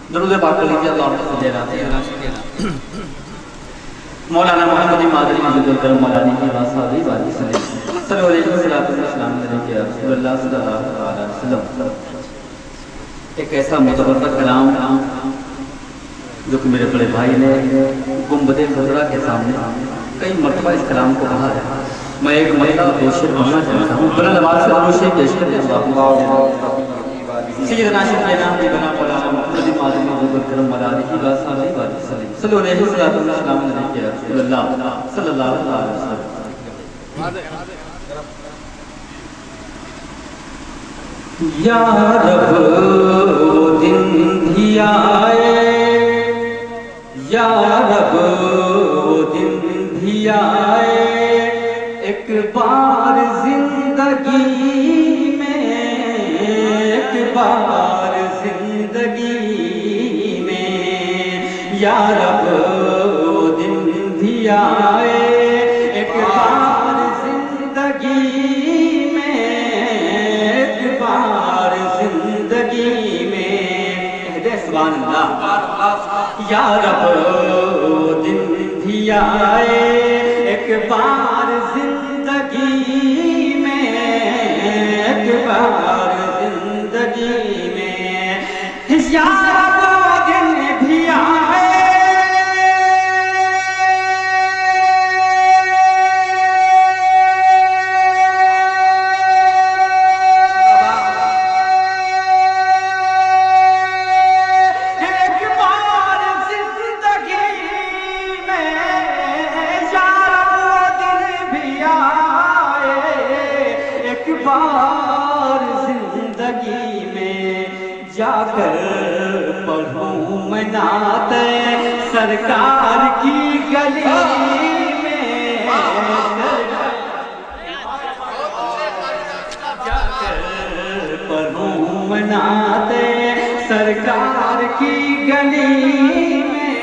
दरूद पाक पढ़ लीजिए। अल्लाह मौलाना मोहम्मद मादरी मौजूद करम मौलानी की वासावी वाली सल्लल्लाहु अलैहि वसल्लम। एक ऐसा मुतवर्रा कलाम जो कि मेरे बड़े भाई ने गुंबदे खुदरा के सामने कई मरतबा इस कलाम को कहा है। मैं एक महिला दोषी पढ़ना चाहता हूँ। बुलंद आवाज़ से दोषी पेश कर सैयदना शफीना बिना मौलाना मोहम्मद मादरी मौजूद करम मौलानी की वासावी वाली सल्लल्लाहु अलैहि वसल्लम। या रब वो दिन भी आए, या रब वो दिन भी आए, एक बार जिंदगी में, एक बार जिंदगी में। या रब वो दिन भी आए, एक बार जिंदगी में, एक बार जिंदगी में। सुभान अल्लाह। या रब वो दिन भी आए, एक बार जिंदगी में, एक बार जिंदगी में। या रब वो दिन भी आए, जाकर पढ़ूं मैं नात सरकार की गली में। जाकर पढ़ूं मैं नात सरकार की गली में,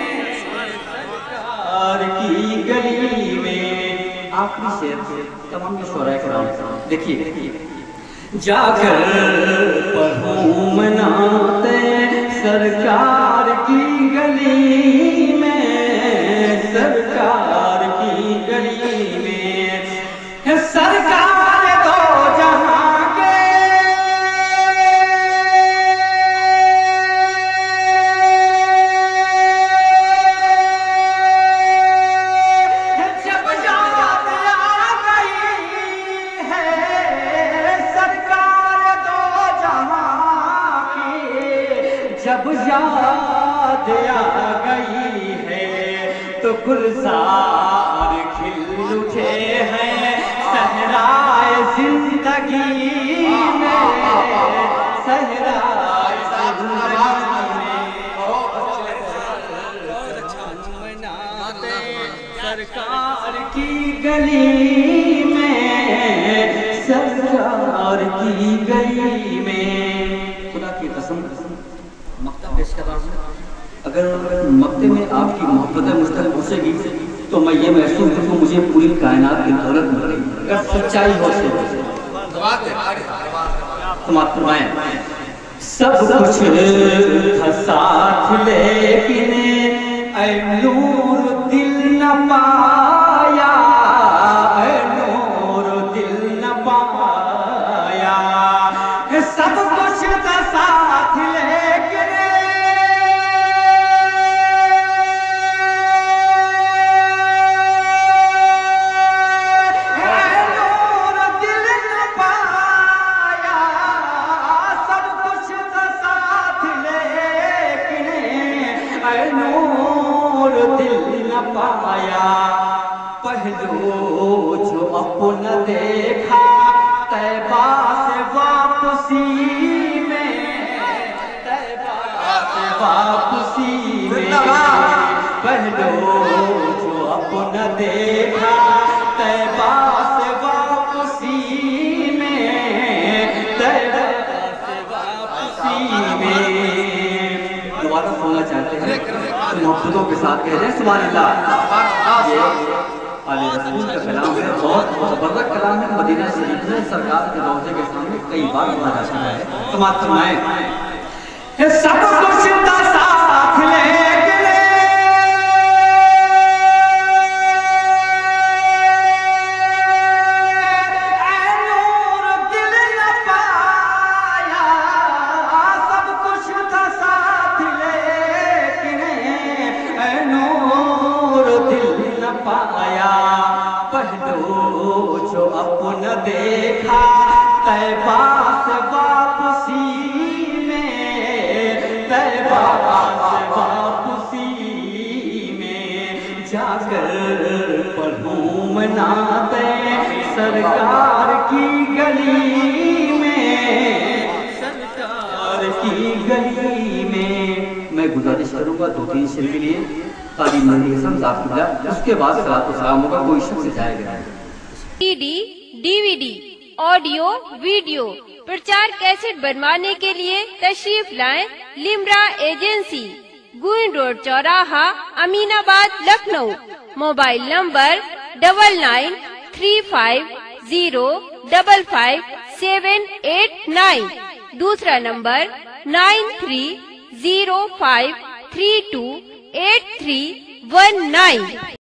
सरकार की गली में। आखिरी शेर तमाम शुरा कराम देखिए। जाकर पढ़ूं मनाते सरकार की गली में, सरकार की गली में। सरकार दो जहां के, जब याद आ गई है जब याद आ गई है तो गुलजार खिल उठे हैं सहराए जिंदगी में, सहराए जिंदगी में। सरकार की गली में, सरकार की गली में। खुदा की कसम मक्ता पेश कर रहा हूं। अगर मक्ते में आपकी मोहब्बत मुझ तक पहुंचेगी तो मैं ये महसूस करूँ मुझे पूरी कायनात की दौलत मिल रही। अगर सच्चाई हो से फरमाएं सब कुछ था साथ लेकिन ऐ नूर दिल न पाया, ऐ नूर दिल न पाया। सब कुछ था साथ लेकिन पाया। पहलू जो अपना देखा तैबा से वापसी में, तैबा से वापसी में। पहलू जो अपना देखा तैबा से वापसी में, तैबा से वापसी में। दोबारा बोलना चाहते हैं मोहब्बतों के साथ कह रहे हैं सुभान अल्लाह। ये आले रसूल का कलाम है, बहुत मुबर्रक कलाम है। मदीना शरीफ में सरकार के रोज़े के सामने कई बार पढ़ा जाता है। समाअत फरमाएं सब कुछ पहलू जो अपना देखा तैबा से वापसी में, तैबा से वापसी में जाकर पढ़ूं मनाते सरकार की गली में, सरकार की गली में। मैं गुजारिश करूंगा 2-3 शेर के लिए ताली मंदी के उसके बाद सलातो सलाम होगा, कोई शख्स जाएगा। सीडी, डीवीडी, ऑडियो, वीडियो प्रचार कैसेट बनवाने के लिए तशरीफ लाएं लिम्रा एजेंसी, गुइन रोड चौराहा, अमीनाबाद, लखनऊ। Mobile number 993550558789। दूसरा नंबर 9305328319।